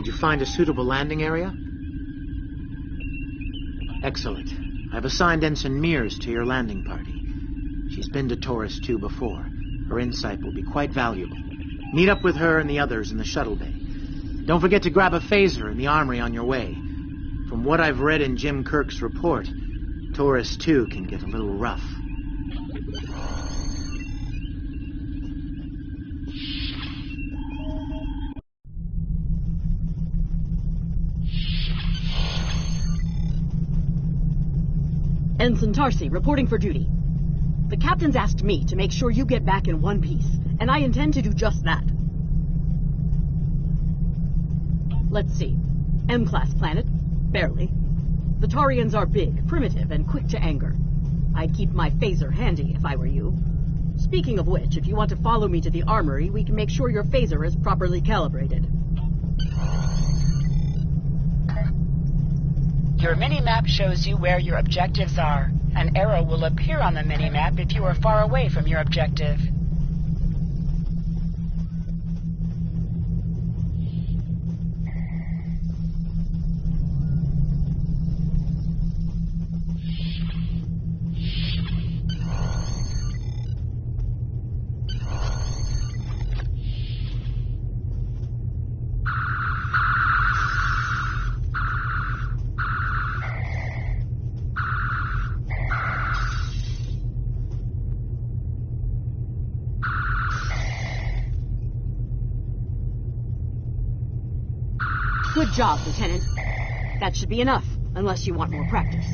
Did you find a suitable landing area? Excellent. I've assigned Ensign Mears to your landing party. She's been to Taurus 2 before. Her insight will be quite valuable. Meet up with her and the others in the shuttle bay. Don't forget to grab a phaser in the armory on your way. From what I've read in Jim Kirk's report, Taurus 2 can get a little rough. Ensign Tarsi, reporting for duty. The captain's asked me to make sure you get back in one piece, and I intend to do just that. Let's see. M-class planet? Barely. The Tarians are big, primitive, and quick to anger. I'd keep my phaser handy if I were you. Speaking of which, if you want to follow me to the armory, we can make sure your phaser is properly calibrated. Your mini-map shows you where your objectives are. An arrow will appear on the mini-map if you are far away from your objective. Good job, Lieutenant. That should be enough, unless you want more practice.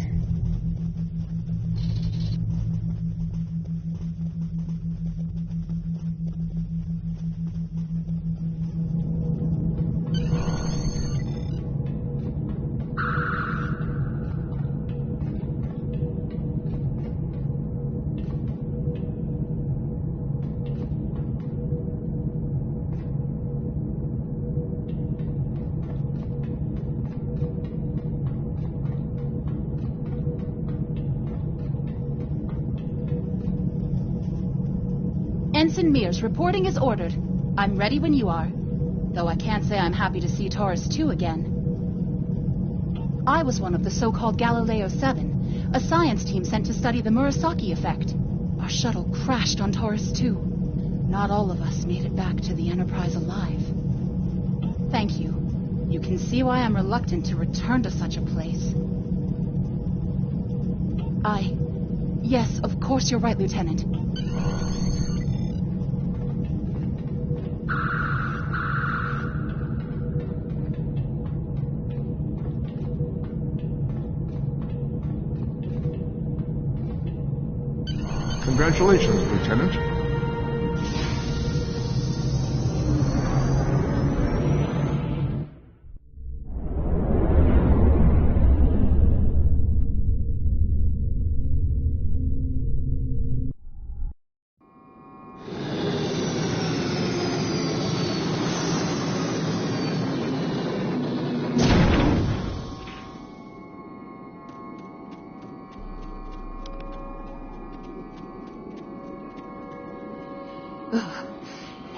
Ensign Mears, reporting as ordered. I'm ready when you are. Though I can't say I'm happy to see Taurus 2 again. I was one of the so-called Galileo 7, a science team sent to study the Murasaki effect. Our shuttle crashed on Taurus 2. Not all of us made it back to the Enterprise alive. Thank you. You can see why I'm reluctant to return to such a place. Yes, of course you're right, Lieutenant. Congratulations, Lieutenant.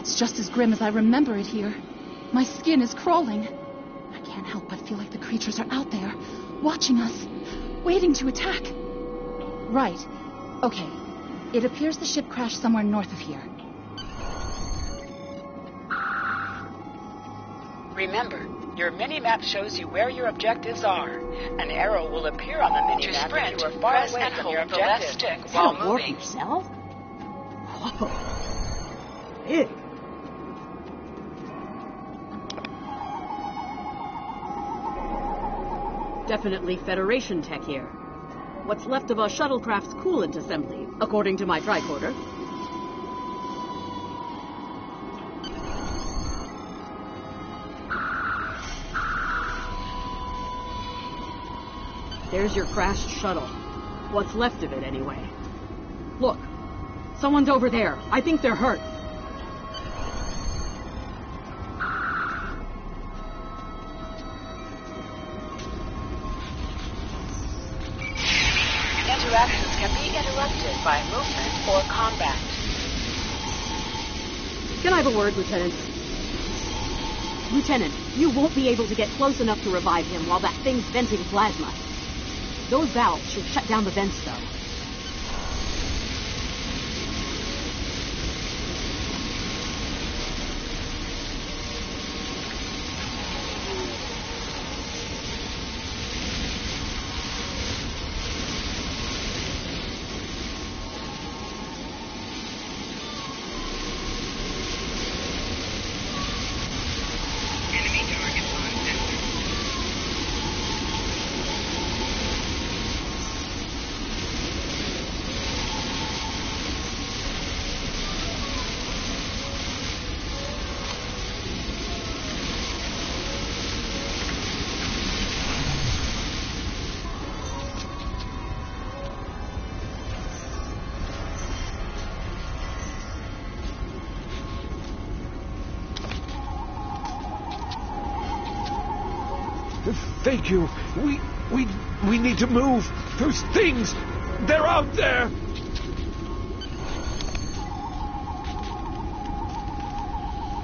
It's just as grim as I remember it here. My skin is crawling. I can't help but feel like the creatures are out there, watching us, waiting to attack. Right. Okay. It appears the ship crashed somewhere north of here. Remember, your mini-map shows you where your objectives are. An arrow will appear on the mini-map if you are far away from your objective. Stick while moving. Yourself? Whoa. Big. Definitely Federation tech here. What's left of a shuttlecraft's coolant assembly, according to my tricorder. There's your crashed shuttle. What's left of it, anyway. Look, someone's over there. I think they're hurt. Interactions can be interrupted by movement or combat. Can I have a word, Lieutenant? Lieutenant, You won't be able to get close enough to revive him while that thing's venting plasma. Those valves should shut down the vents, though. Thank you. We need to move. Those things, they're out there.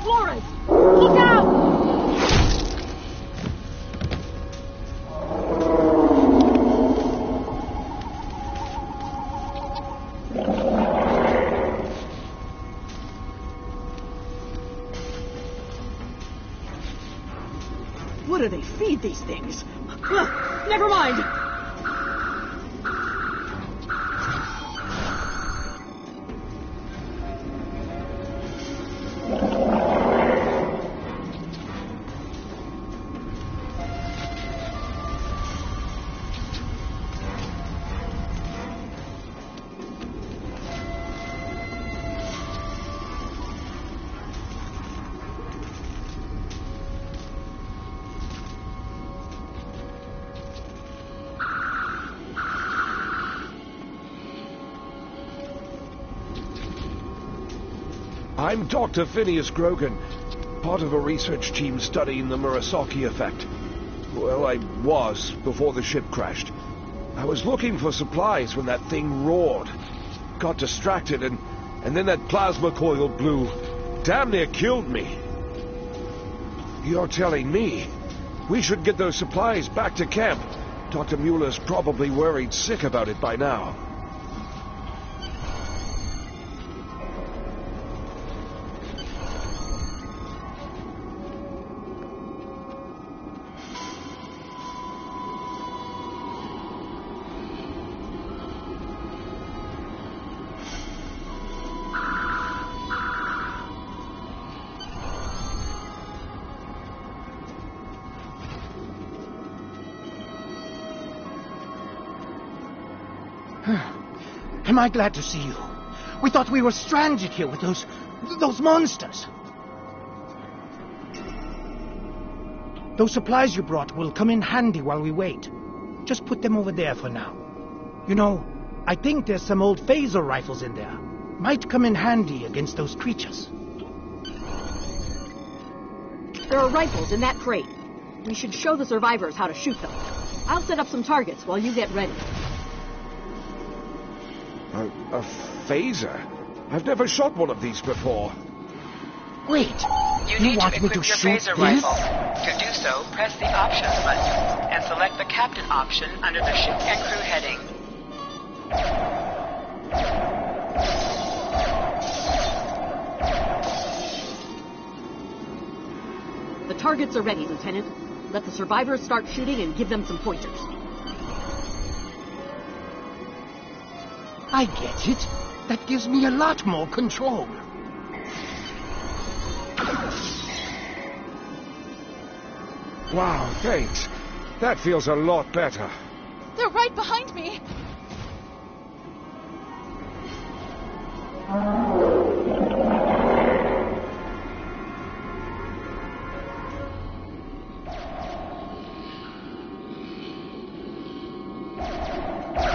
Flores! Look out! What do they feed these things? Never mind. I'm Dr. Phineas Grogan, part of a research team studying the Murasaki effect. Well, I was before the ship crashed. I was looking for supplies when that thing roared. Got distracted and then that plasma coil blew. Damn near killed me. You're telling me we should get those supplies back to camp. Dr. Mueller's probably worried sick about it by now. Am I glad to see you? We thought we were stranded here with those monsters. Those supplies you brought will come in handy while we wait. Just put them over there for now. You know, I think there's some old phaser rifles in there. Might come in handy against those creatures. There are rifles in that crate. We should show the survivors how to shoot them. I'll set up some targets while you get ready. A phaser? I've never shot one of these before. Wait, You need to want me equip to your shoot phaser this? rifle. To do so, press the Options button and select the Captain option under the Ship and Crew heading. The targets are ready, Lieutenant. Let the survivors start shooting and give them some pointers. I get it. That gives me a lot more control. Wow, thanks. That feels a lot better. They're right behind me.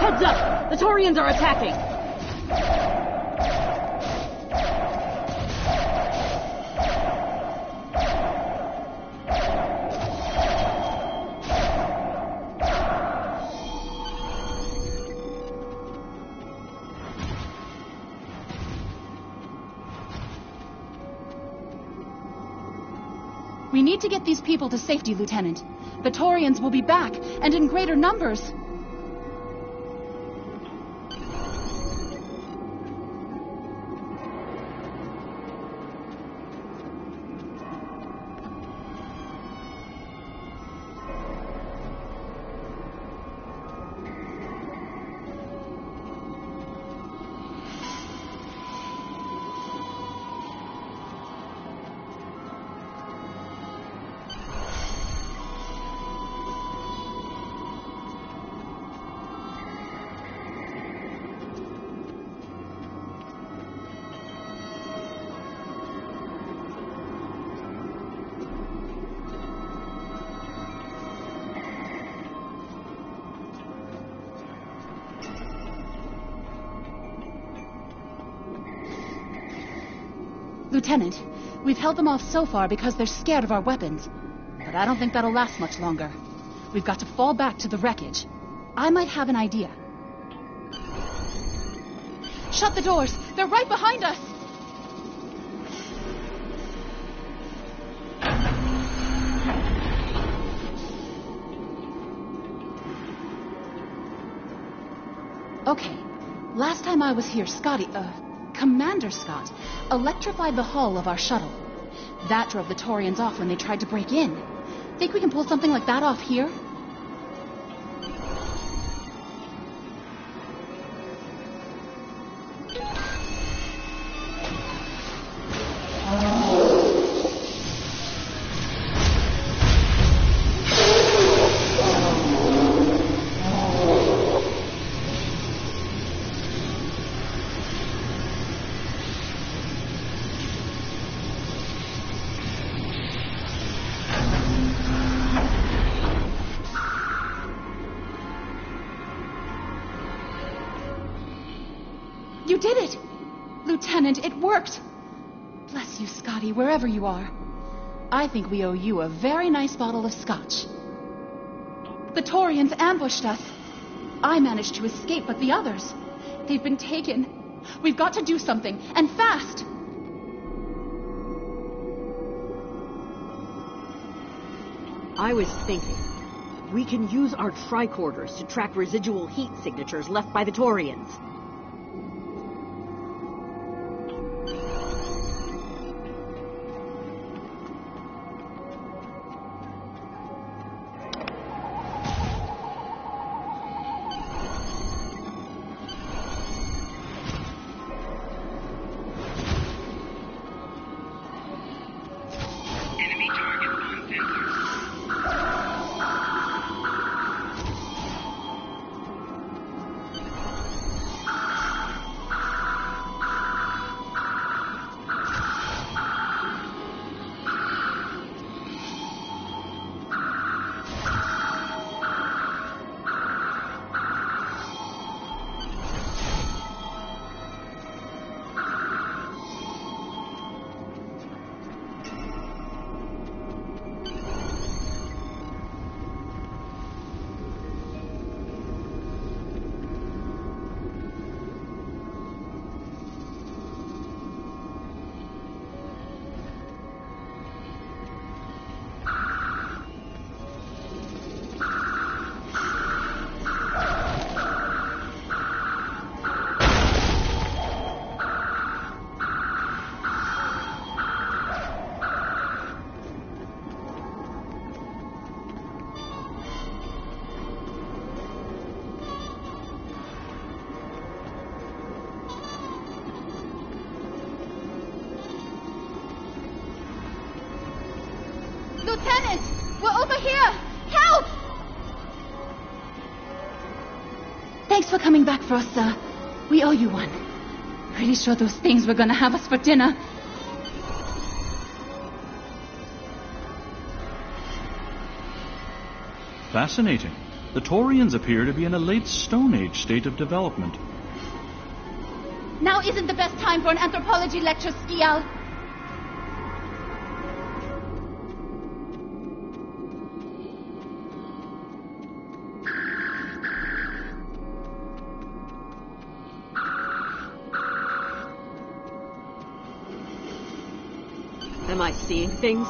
Heads up! The Taurians are attacking! We need to get these people to safety, Lieutenant. The Taurians will be back, and in greater numbers. Lieutenant, we've held them off so far because they're scared of our weapons. But I don't think that'll last much longer. We've got to fall back to the wreckage. I might have an idea. Shut the doors! They're right behind us! Okay. Last time I was here, Commander Scott electrified the hull of our shuttle. That drove the Taurians off when they tried to break in. Think we can pull something like that off here? You did it! Lieutenant, it worked! Bless you, Scotty, wherever you are. I think we owe you a very nice bottle of scotch. The Taurians ambushed us. I managed to escape, but the others, they've been taken. We've got to do something, and fast! I was thinking, we can use our tricorders to track residual heat signatures left by the Taurians. Lieutenant! We're over here! Help! Thanks for coming back for us, sir. We owe you one. Pretty sure those things were gonna have us for dinner. Fascinating. The Taurians appear to be in a late Stone Age state of development. Now isn't the best time for an anthropology lecture, Skial. Am I seeing things?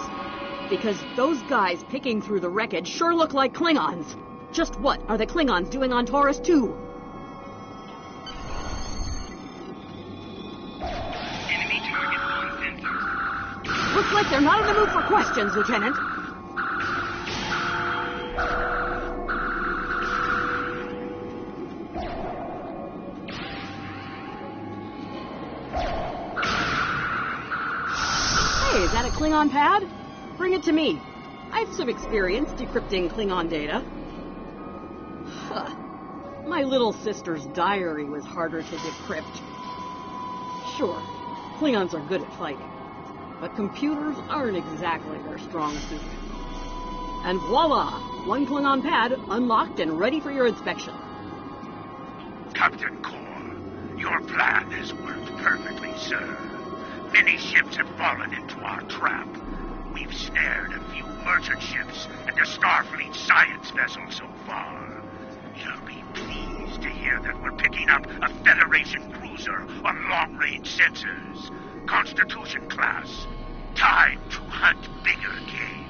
because those guys picking through the wreckage sure look like Klingons. Just what are the Klingons doing on Taurus 2? Enemy target on sensors. Looks like they're not in the mood for questions, Lieutenant. Hey, is that a Klingon pad? Bring it to me. I've some experience decrypting Klingon data. Huh. My little sister's diary was harder to decrypt. Sure, Klingons are good at fighting, but computers aren't exactly their strong suit. And voila! One Klingon pad unlocked and ready for your inspection. Captain Core, your plan has worked perfectly, sir. Many ships have fallen into our trap. We've snared a few merchant ships and a Starfleet science vessel so far. You'll be pleased to hear that we're picking up a Federation cruiser on long-range sensors. Constitution class. Time to hunt bigger game.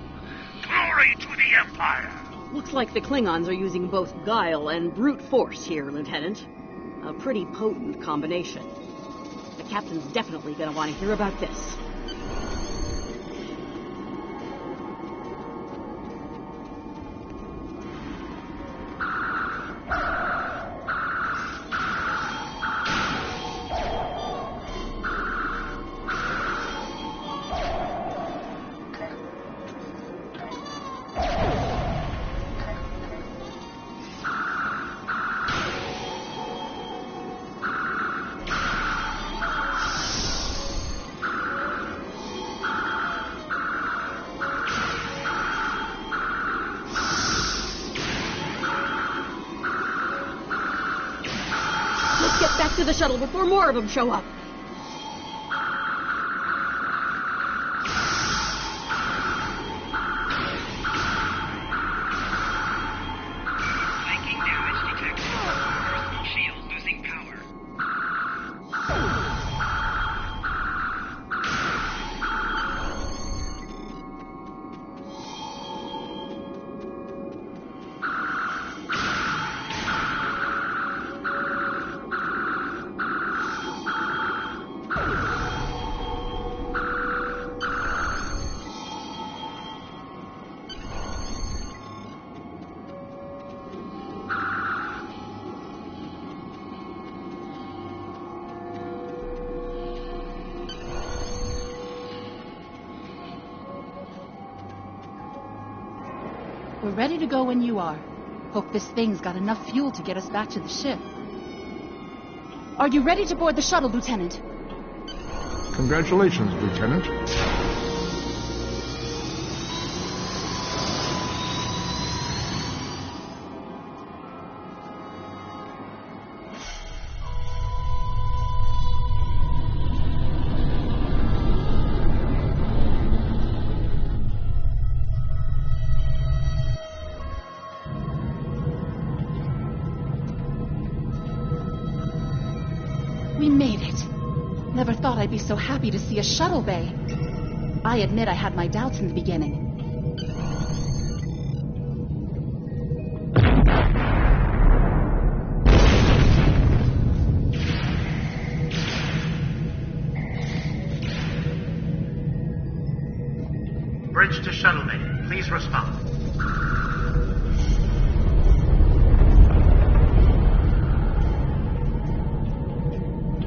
Glory to the Empire! Looks like the Klingons are using both guile and brute force here, Lieutenant. A pretty potent combination. The captain's definitely gonna want to hear about this. Get back to the shuttle before more of them show up. Flanking damage detected. Personal shield losing power. We're ready to go when you are. Hope this thing's got enough fuel to get us back to the ship. Are you ready to board the shuttle, Lieutenant? Congratulations, Lieutenant. We made it. Never thought I'd be so happy to see a shuttle bay. I admit I had my doubts in the beginning. Bridge to shuttle bay. Please respond.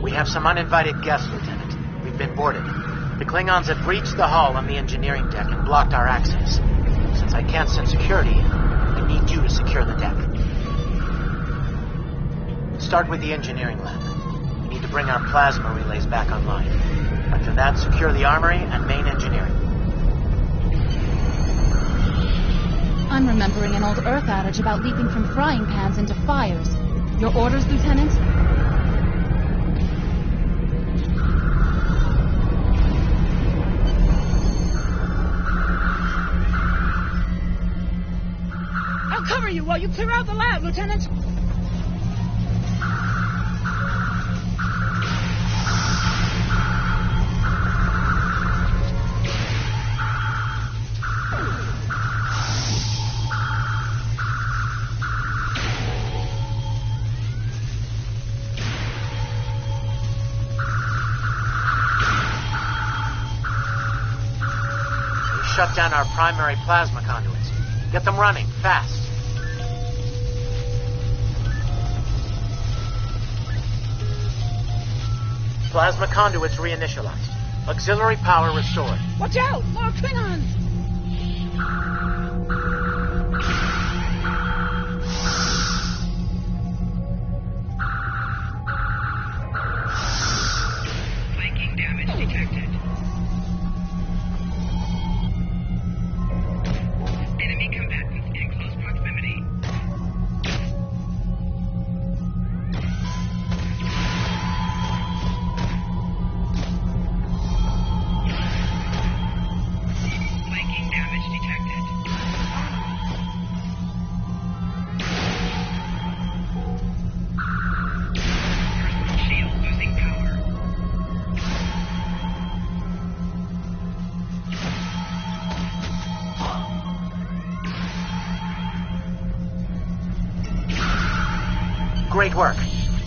We have some uninvited guests, Lieutenant. We've been boarded. The Klingons have breached the hull on the engineering deck and blocked our access. Since I can't send security in, I need you to secure the deck. Start with the engineering lab. We need to bring our plasma relays back online. After that, secure the armory and main engineering. I'm remembering an old Earth adage about leaping from frying pans into fires. Your orders, Lieutenant? I'll cover you while you clear out the lab, Lieutenant. shut down our primary plasma conduits. Get them running, fast. Plasma conduits reinitialized. Auxiliary power restored. Watch out! More Klingons! Flanking damage detected. Enemy combatants in close proximity. Flanking damage detected. Personal shield losing power. Great work.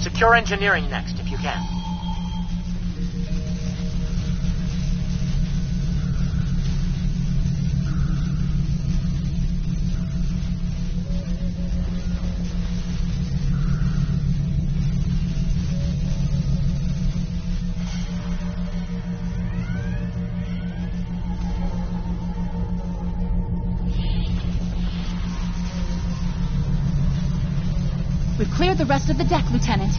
Secure engineering next, if you can. We've cleared the rest of the deck, Lieutenant.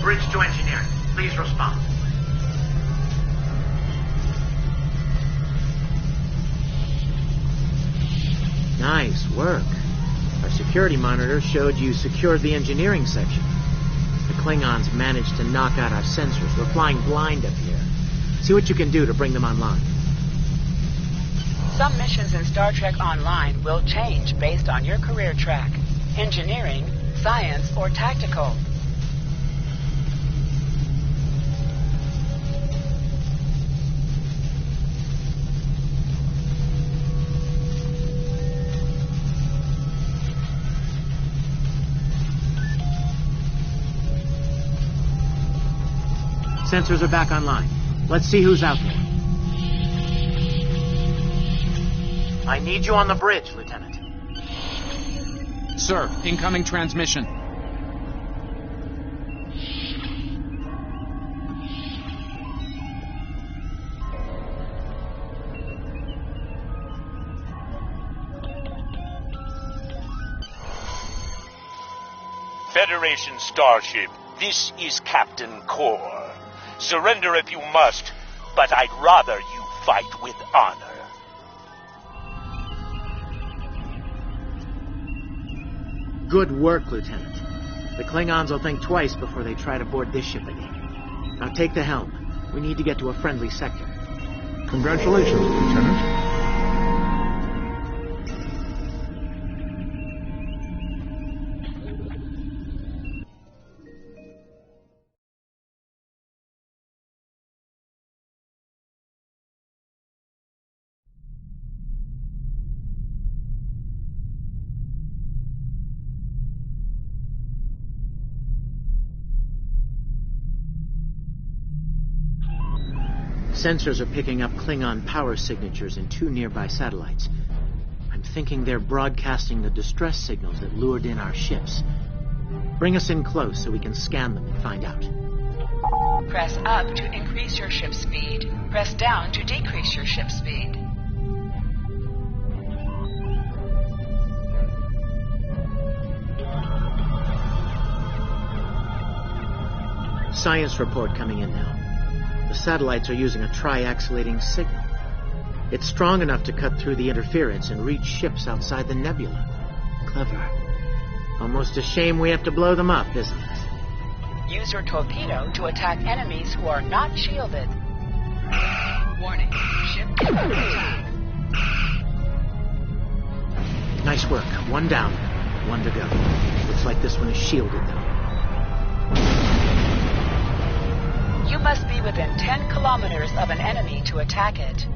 Bridge to engineering. Please respond. Nice work. Our security monitor showed you secured the engineering section. The Klingons managed to knock out our sensors. We're flying blind up here. See what you can do to bring them online. Some missions in Star Trek Online will change based on your career track. Engineering, science, or tactical. Sensors are back online. Let's see who's out there. I need you on the bridge, Lieutenant. Sir, incoming transmission. Federation starship, this is Captain Core. Surrender if you must, but I'd rather you fight with honor. Good work, Lieutenant. The Klingons will think twice before they try to board this ship again. Now take the helm. We need to get to a friendly sector. Congratulations, Lieutenant. Sensors are picking up Klingon power signatures in 2 nearby satellites. I'm thinking they're broadcasting the distress signals that lured in our ships. Bring us in close so we can scan them and find out. Press up to increase your ship speed. Press down to decrease your ship speed. Science report coming in now. The satellites are using a triaxulating signal. It's strong enough to cut through the interference and reach ships outside the nebula. Clever. Almost a shame we have to blow them up, isn't it? Use your torpedo to attack enemies who are not shielded. Warning. Ship under attack. Nice work. One down. One to go. Looks like this one is shielded, though. You must be within 10 kilometers of an enemy to attack it.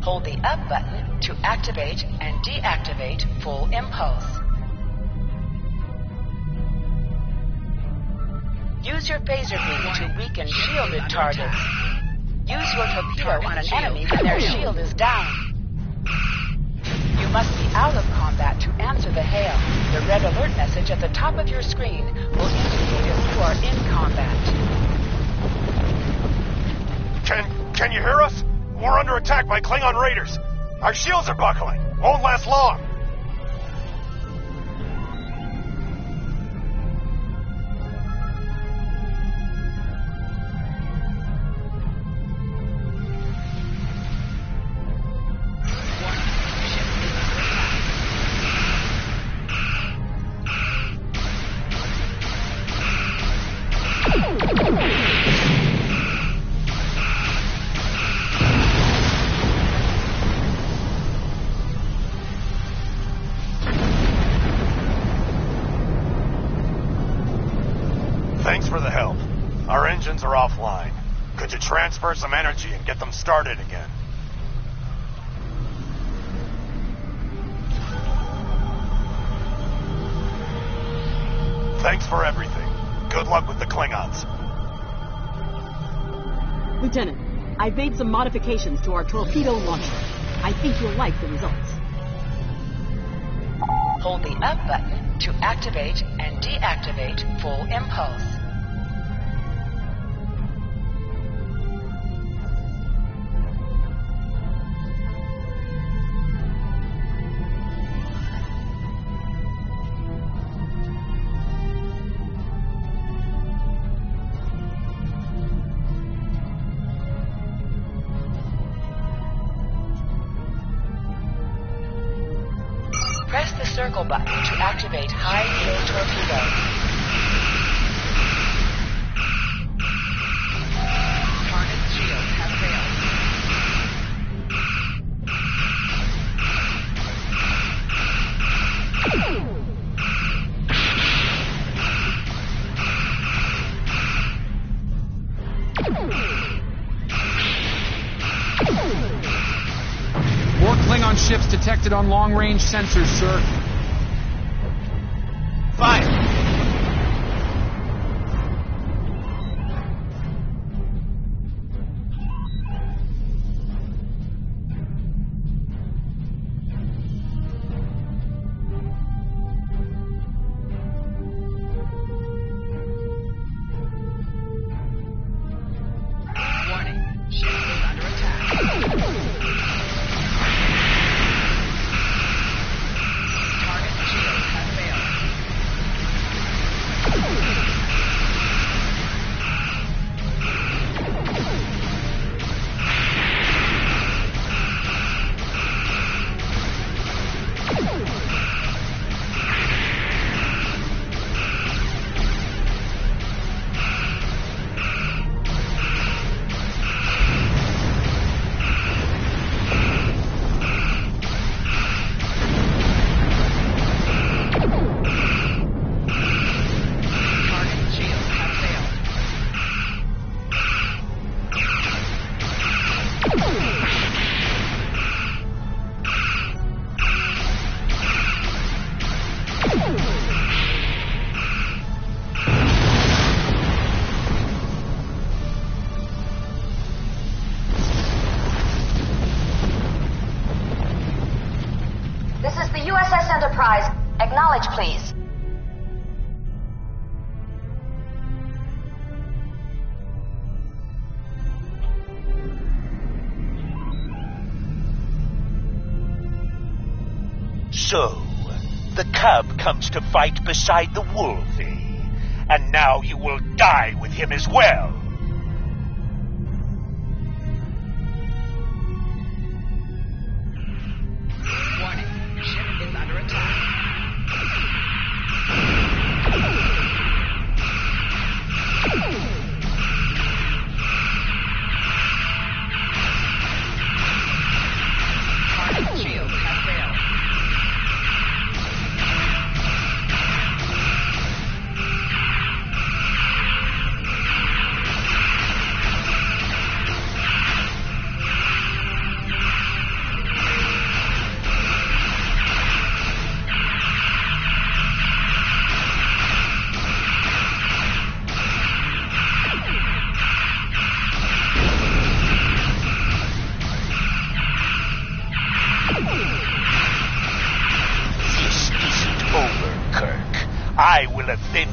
Hold the up button to activate and deactivate full impulse. Use your phaser beam to weaken shielded targets. Use your torpedo on an enemy when their shield is down. You must be out of combat to answer the hail. The red alert message at the top of your screen will indicate if you are in combat. Can you hear us? We're under attack by Klingon raiders. Our shields are buckling. Won't last long. Thanks for the help. Our engines are offline. Could you transfer some energy and get them started again? Thanks for everything. Good luck with the Klingons. Lieutenant, I've made some modifications to our torpedo launcher. I think you'll like the results. Hold the up button to activate and deactivate full impulse. Press the circle button to activate high-yield torpedo. Target shield has More Klingon ships detected on long-range sensors, sir. Fire! Warning, ship is under attack. Target shield has failed. Target shield has failed. This is the USS Enterprise. Acknowledge, please. So, the cub comes to fight beside the wolf, eh? And now you will die with him as well. Warning, ship is under attack. Target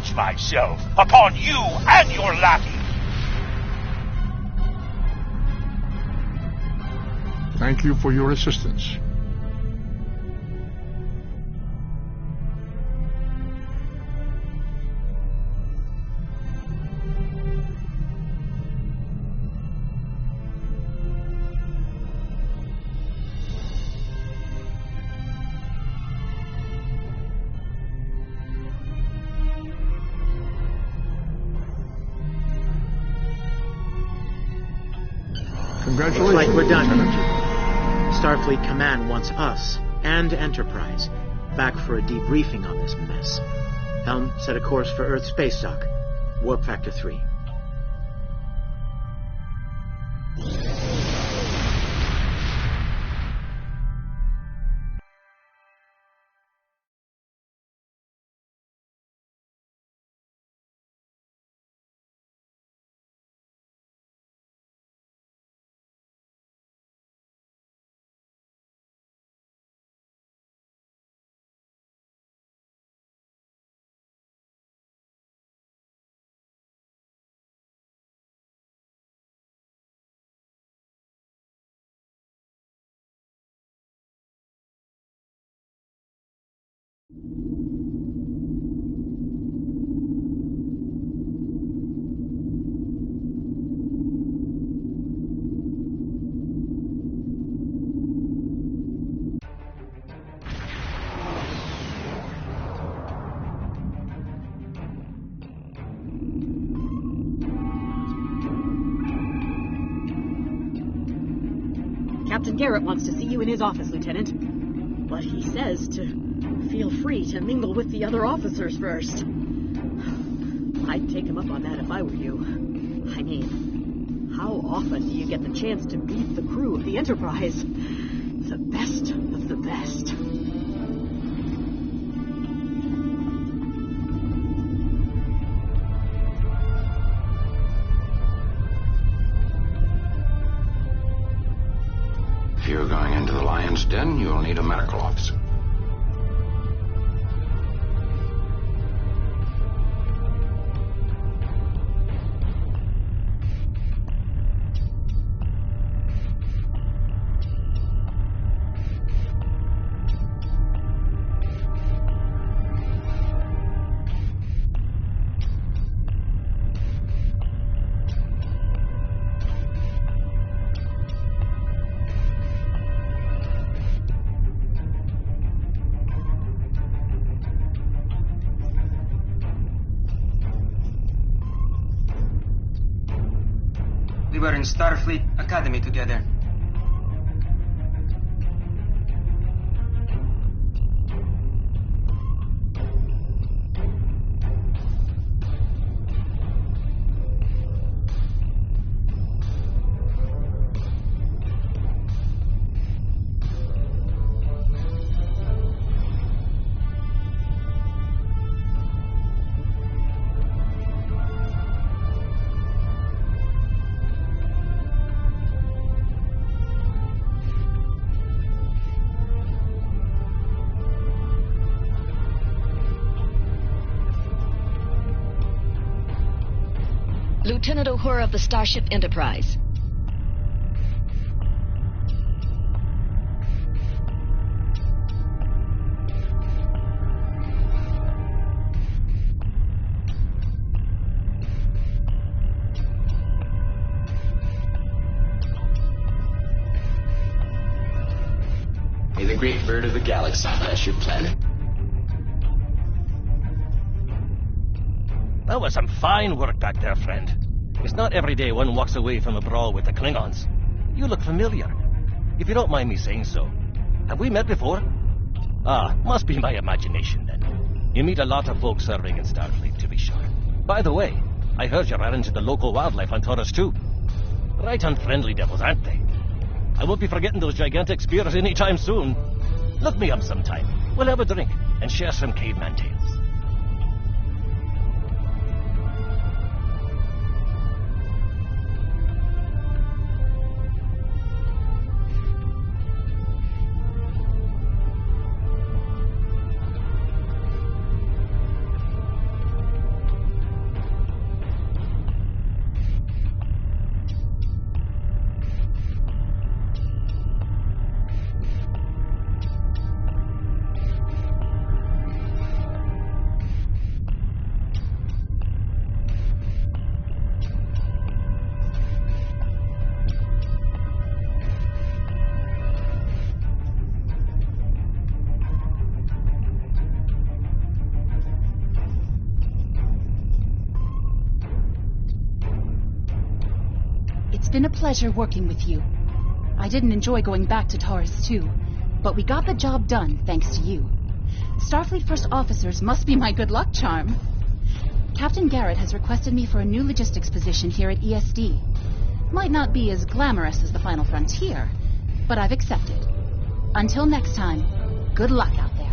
avenge myself upon you and your lackey. Thank you for your assistance. Congratulations. Looks like we're done. Lieutenant. Starfleet Command wants us and Enterprise back for a debriefing on this mess. Helm, set a course for Earth space dock. Warp factor 3. Captain Garrett wants to see you in his office, Lieutenant. But he says to feel free to mingle with the other officers first. I'd take him up on that if I were you. I mean, how often do you get the chance to meet the crew of the Enterprise? The best of the best. If you're going into the lion's den, you'll need a medical officer. We were in Starfleet Academy together. Lieutenant Uhura of the Starship Enterprise. May the great bird of the galaxy bless your planet. That was some fine work back there, friend. It's not every day one walks away from a brawl with the Klingons. You look familiar. If you don't mind me saying so. Have we met before? Ah, must be my imagination then. You meet a lot of folks serving in Starfleet, to be sure. By the way, I heard you ran into the local wildlife on Taurus too. Right unfriendly devils, aren't they? I won't be forgetting those gigantic spears anytime soon. Look me up sometime. We'll have a drink and share some caveman tales. It's been a pleasure working with you. I didn't enjoy going back to Taurus 2, but we got the job done thanks to you. Starfleet First Officers must be my good luck charm. Captain Garrett has requested me for a new logistics position here at ESD. Might not be as glamorous as the Final Frontier, but I've accepted. Until next time, good luck out there.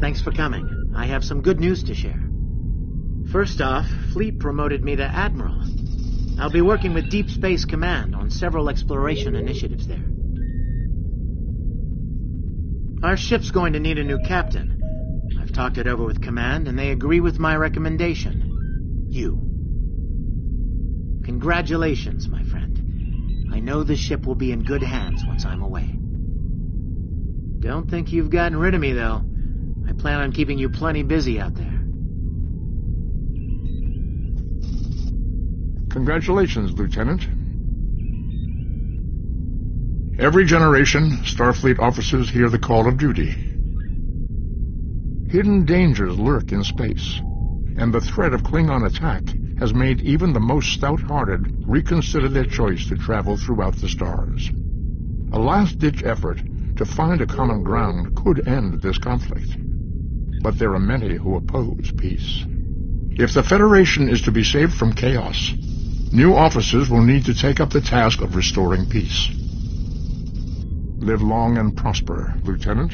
Thanks for coming. I have some good news to share. First off, Fleet promoted me to Admiral. I'll be working with Deep Space Command on several exploration initiatives there. Our ship's going to need a new captain. I've talked it over with Command, and they agree with my recommendation. You. Congratulations, my friend. I know this ship will be in good hands once I'm away. Don't think you've gotten rid of me, though. I plan on keeping you plenty busy out there. Congratulations, Lieutenant. Every generation, Starfleet officers hear the call of duty. Hidden dangers lurk in space, and the threat of Klingon attack has made even the most stout-hearted reconsider their choice to travel throughout the stars. A last-ditch effort to find a common ground could end this conflict. But there are many who oppose peace. If the Federation is to be saved from chaos, new officers will need to take up the task of restoring peace. Live long and prosper, Lieutenant.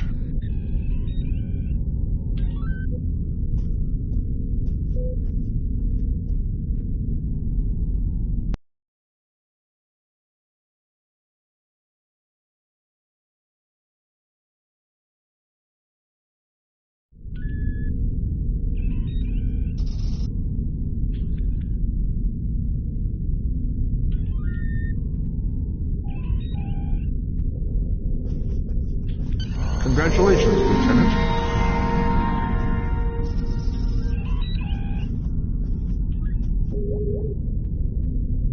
Congratulations, Lieutenant.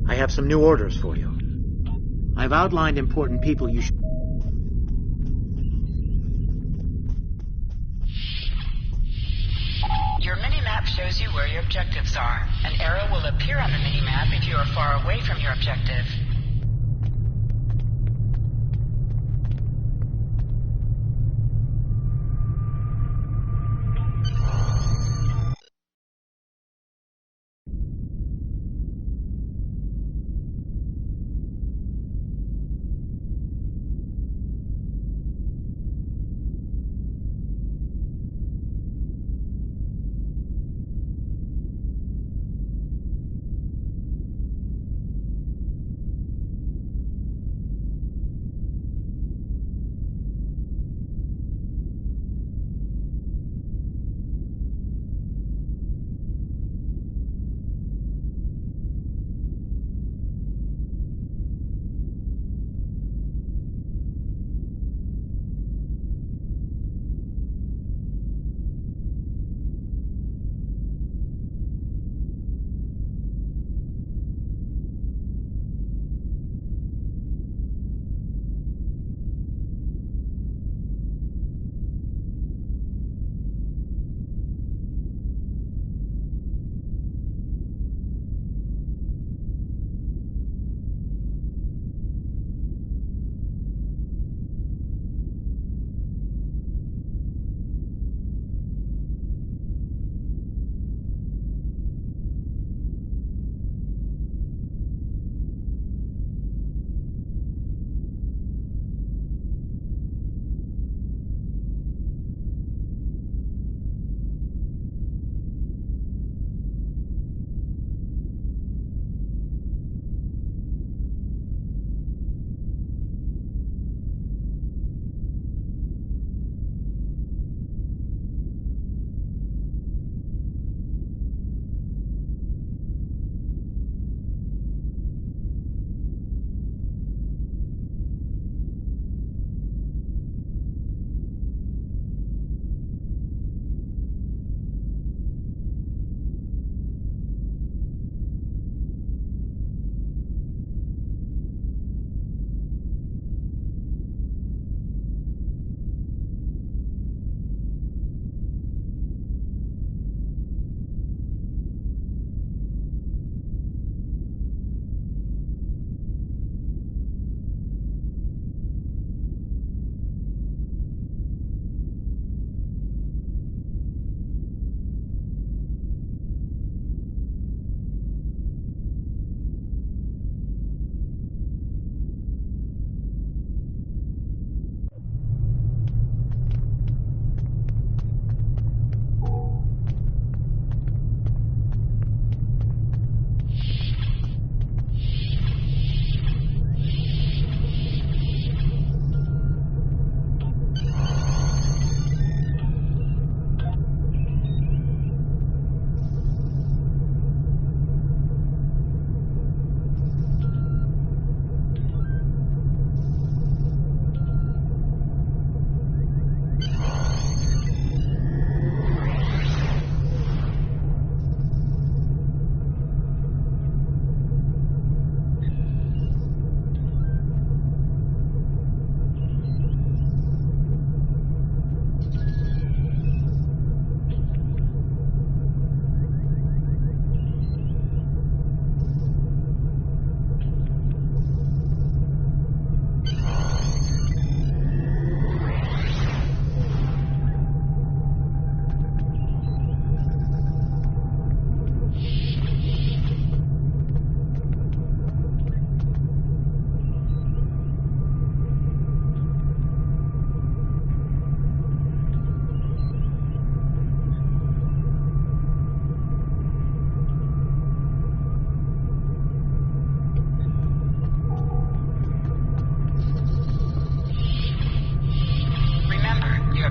I have some new orders for you. I've outlined important people you should... Your mini-map shows you where your objectives are. An arrow will appear on the mini-map if you are far away from your objective.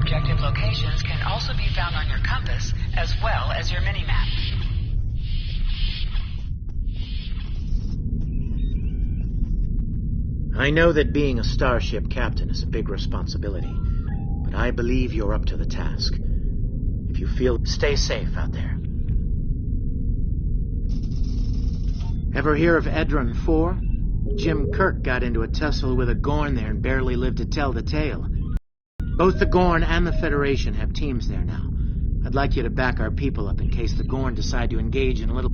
objective locations can also be found on your compass, as well as your minimap. I know that being a starship captain is a big responsibility, but I believe you're up to the task. If you feel, stay safe out there. Ever hear of Edron 4? Jim Kirk got into a tussle with a Gorn there and barely lived to tell the tale. Both the Gorn and the Federation have teams there now. I'd like you to back our people up in case the Gorn decide to engage in a little...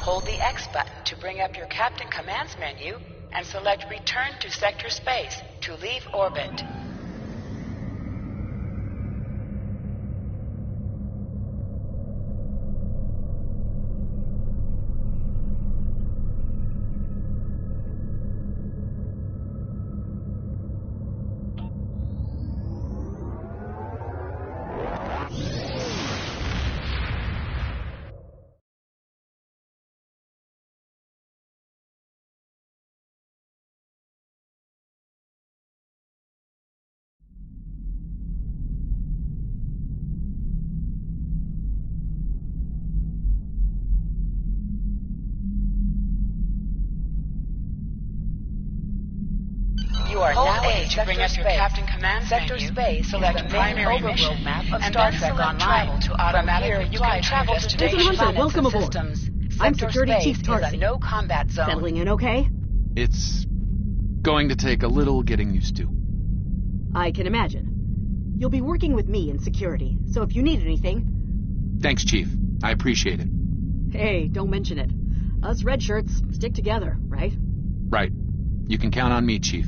Hold the X button to bring up your Captain Commands menu and select Return to Sector Space to leave orbit. You are now able to bring up your Captain Commands menu, select the primary mission map of Star Trek Online to automatically you can travel to destination planets welcome and aboard. systems. I'm Sector Security Space Chief is Tarsi. a no combat zone. Settling in okay? It's going to take a little getting used to. I can imagine. You'll be working with me in security, so if you need anything... Thanks, Chief. I appreciate it. Hey, don't mention it. Us red shirts stick together, right? Right. You can count on me, Chief.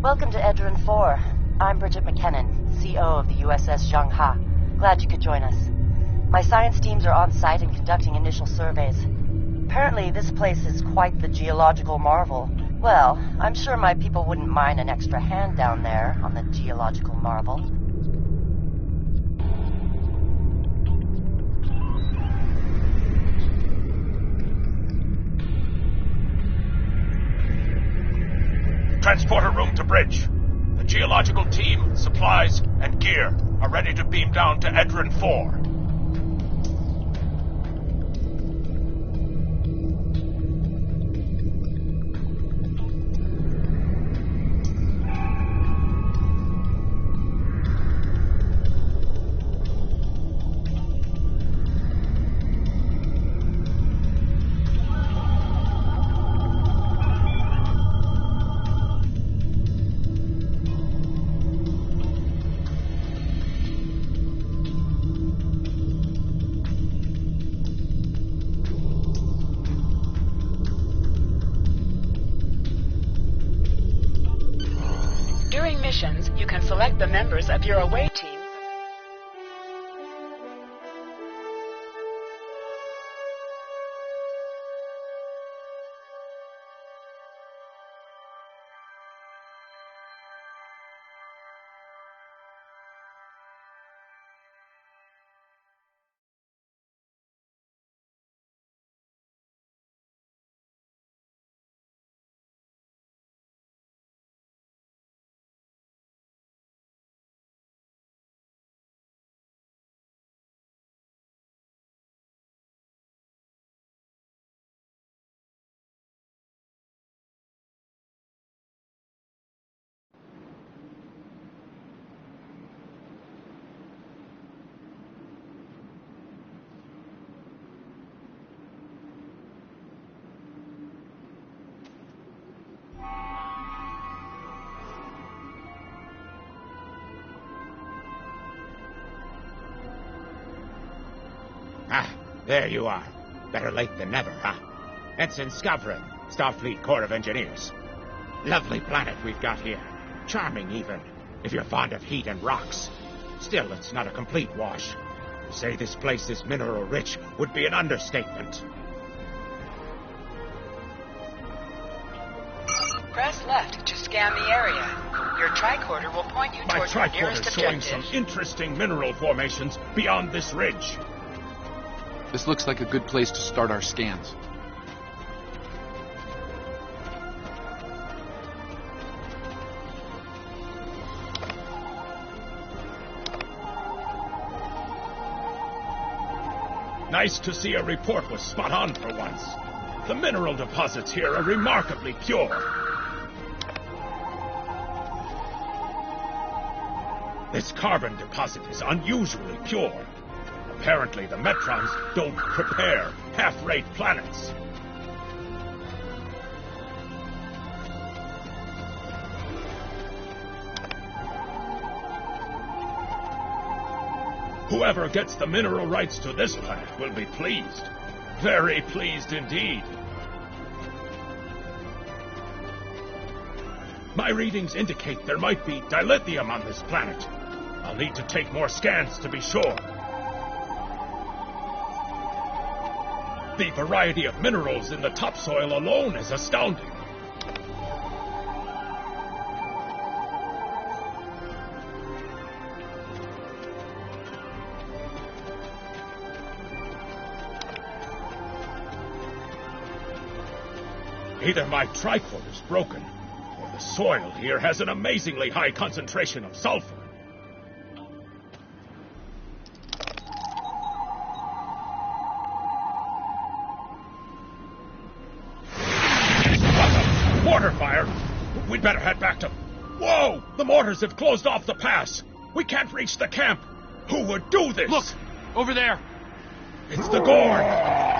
Welcome to Edrin 4. I'm Bridget McKinnon, CO of the USS Zhangha. Glad you could join us. My science teams are on site and conducting initial surveys. Apparently, this place is quite the geological marvel. Well, I'm sure my people wouldn't mind an extra hand down there on the geological marvel. Transporter room to bridge. The geological team, supplies, and gear are ready to beam down to Edrin 4. During missions, you can select the members of your away team. There you are. Better late than never, huh? Ensign Skavrin, Starfleet Corps of Engineers. Lovely planet we've got here. Charming, even, if you're fond of heat and rocks. Still, it's not a complete wash. To say this place is mineral-rich would be an understatement. Press left to scan the area. Your tricorder will point you towards the nearest objective. My tricorder's showing some objective. interesting mineral formations beyond this ridge. This looks like a good place to start our scans. Nice to see a report was spot on for once. The mineral deposits here are remarkably pure. This carbon deposit is unusually pure. Apparently, the Metrons don't prepare half-rate planets. Whoever gets the mineral rights to this planet will be pleased. Very pleased indeed. My readings indicate there might be dilithium on this planet. I'll need to take more scans to be sure. The variety of minerals in the topsoil alone is astounding. Either my tricorder's broken, or the soil here has an amazingly high concentration of sulfur. Mortar fire! We'd better head back to... Whoa! The mortars have closed off the pass! We can't reach the camp! Who would do this? Look! Over there! It's the Gorn!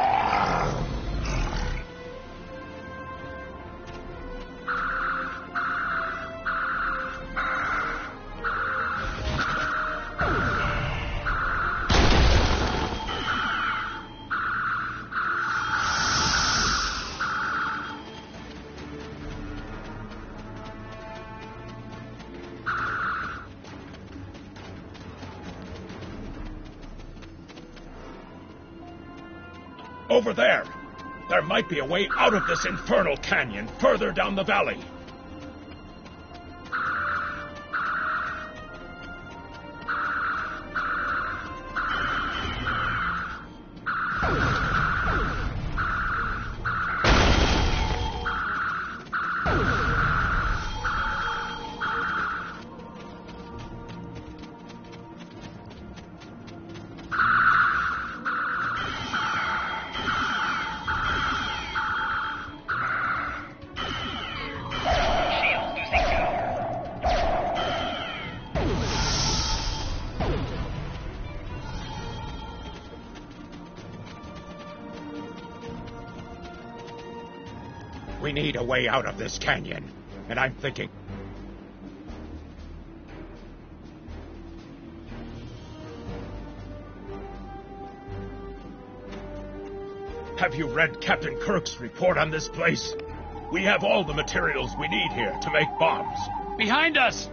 over there. There might be a way out of this infernal canyon further down the valley. We need a way out of this canyon, and I'm thinking... Have you read Captain Kirk's report on this place? We have all the materials we need here to make bombs. Behind us!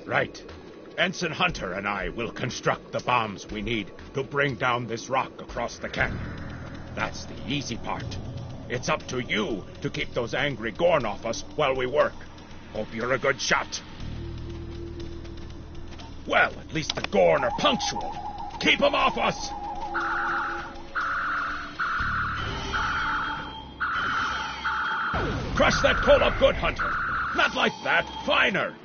Right. Ensign Hunter and I will construct the bombs we need to bring down this rock across the canyon. That's the easy part. It's up to you to keep those angry Gorn off us while we work. Hope you're a good shot. Well, at least the Gorn are punctual. Keep them off us! Crush that coal up good, Hunter. Not like that. Finer.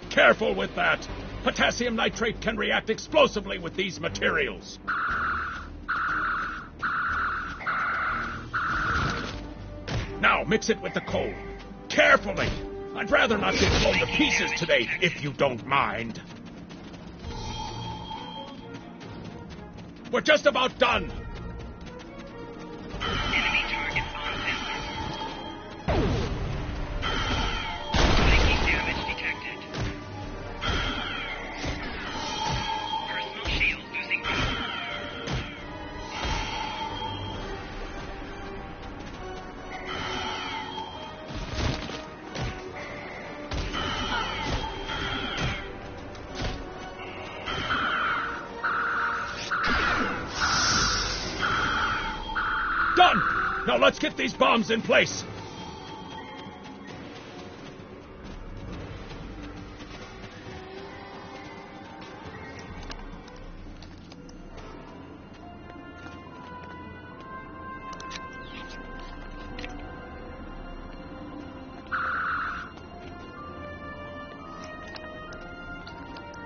Careful with that. Potassium nitrate can react explosively with these materials. Now mix it with the coal. Carefully. I'd rather not get blown to pieces today, if you don't mind. We're just about done. Enemy target on sensor. Psychic damage detected. Personal shield losing power. Done! Now let's get these bombs in place.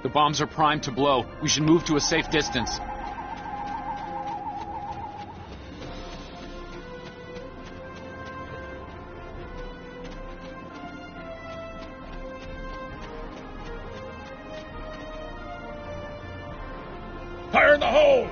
The bombs are primed to blow. We should move to a safe distance. Fire in the hole!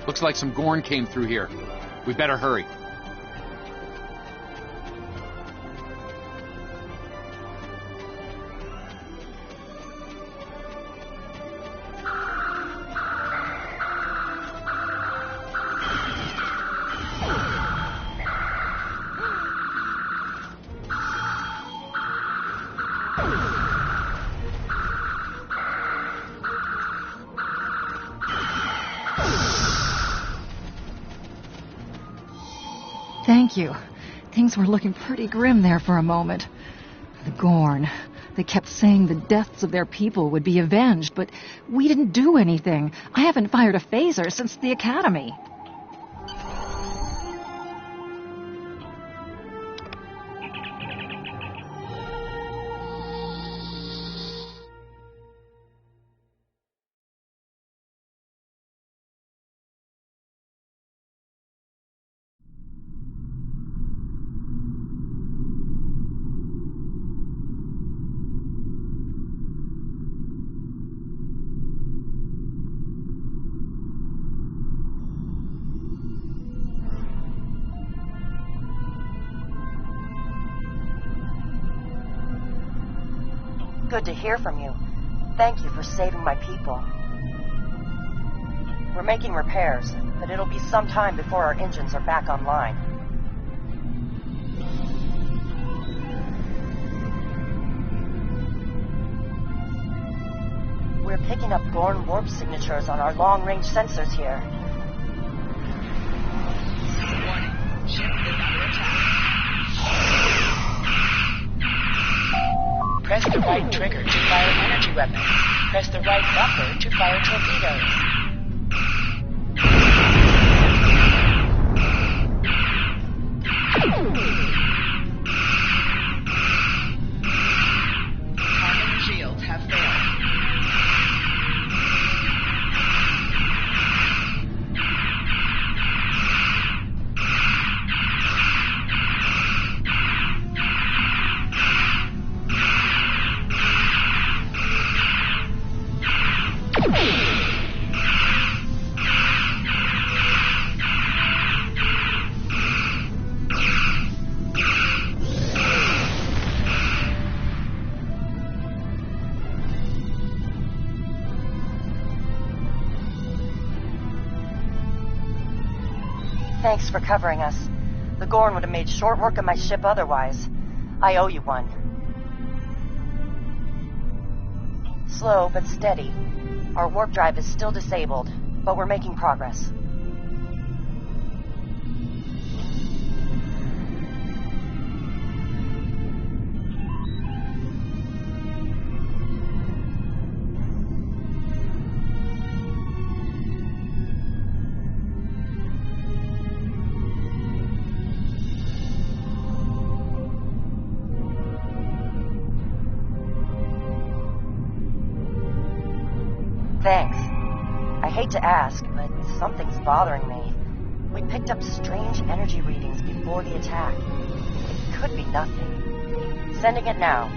Looks like some Gorn came through here. We better hurry. Thank you. Things were looking pretty grim there for a moment. The Gorn. They kept saying the deaths of their people would be avenged, but we didn't do anything. I haven't fired a phaser since the academy. Good to hear from you. Thank you for saving my people. We're making repairs, but it'll be some time before our engines are back online. We're picking up Gorn warp signatures on our long-range sensors here. Warning. Ship is under attack. Press the right trigger to fire energy weapons. Press the right bumper to fire torpedoes. Target shields have failed. Thanks for covering us. The Gorn would have made short work of my ship otherwise. I owe you one. Slow but steady. Our warp drive is still disabled, but we're making progress. Thanks. I hate to ask, but something's bothering me. We picked up strange energy readings before the attack. It could be nothing. Sending it now.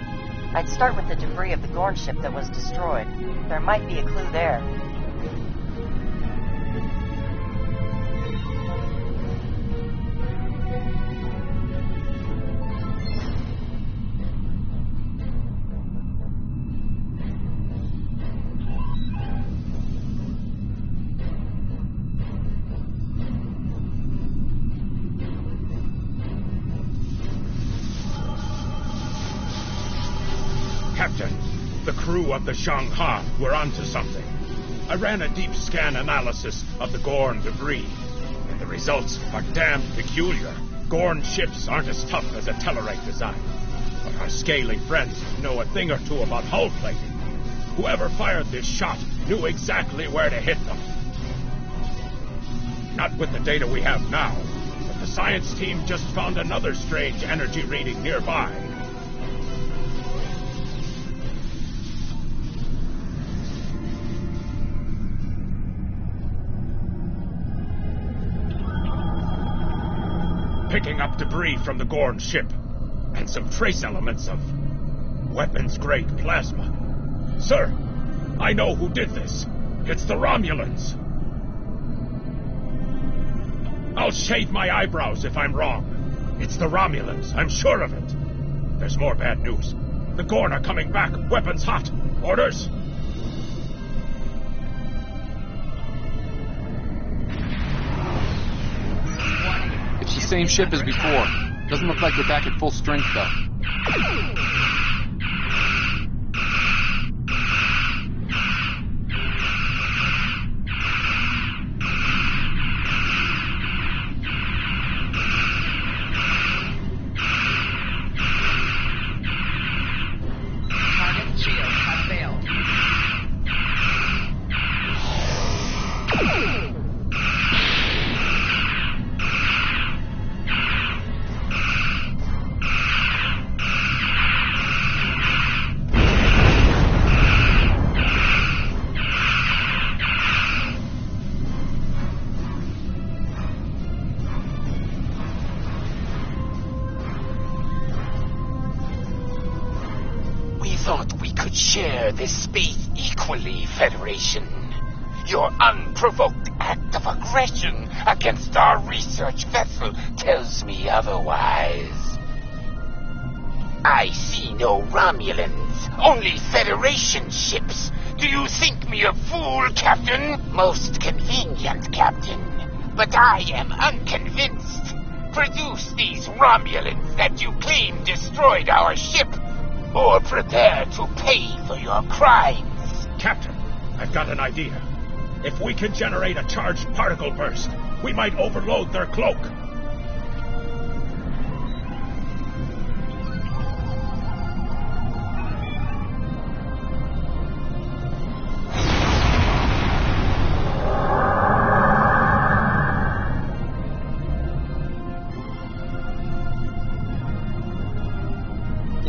I'd start with the debris of the Gorn ship that was destroyed. There might be a clue there. Captain, the crew of the Zhang-Ha were onto something. I ran a deep scan analysis of the Gorn debris, and the results are damn peculiar. Gorn ships aren't as tough as a Tellarite design, but our scaly friends know a thing or two about hull plating. Whoever fired this shot knew exactly where to hit them. Not with the data we have now, but the science team just found another strange energy reading nearby. Picking up debris from the Gorn ship, and some trace elements of weapons-grade plasma. Sir, I know who did this. It's the Romulans. I'll shave my eyebrows if I'm wrong. It's the Romulans, I'm sure of it. There's more bad news. The Gorn are coming back, weapons hot. Orders? It's the same ship as before. Doesn't look like they're back at full strength, though. Target shields have failed. Thought we could share this space equally, Federation. Your unprovoked act of aggression against our research vessel tells me otherwise. I see no Romulans, only Federation ships. Do you think me a fool, Captain? Most convenient, Captain. But I am unconvinced. Produce these Romulans that you claim destroyed our ship, or prepare to pay for your crimes. Captain, I've got an idea. If we can generate a charged particle burst, we might overload their cloak.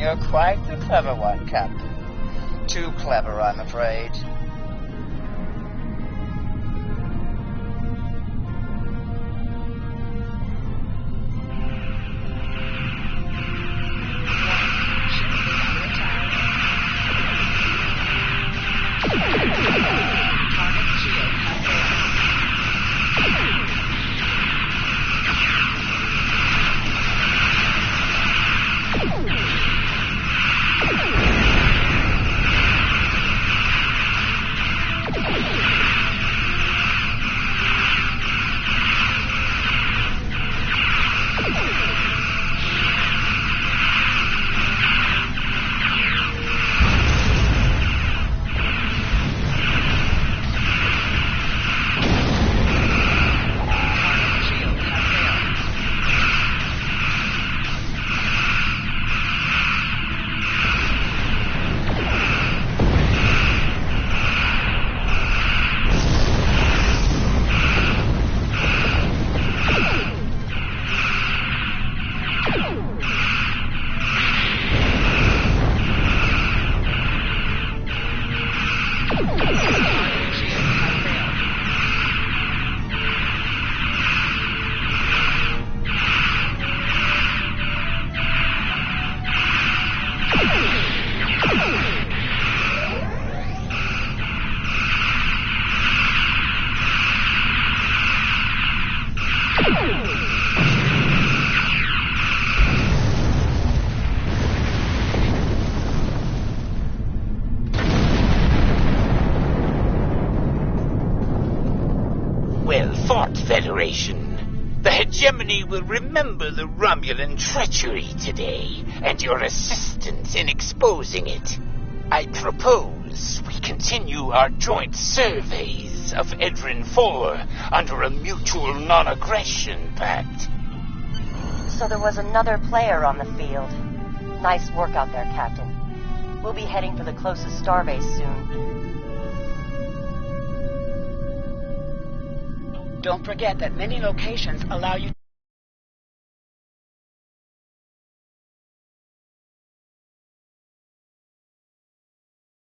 You're quite the clever one, Captain. Too clever, I'm afraid. Federation. The hegemony will remember the Romulan treachery today, and your assistance in exposing it. I propose we continue our joint surveys of Edrin 4 under a mutual non-aggression pact. So there was another player on the field. Nice work out there, Captain. We'll be heading for the closest starbase soon. Don't forget that many locations allow you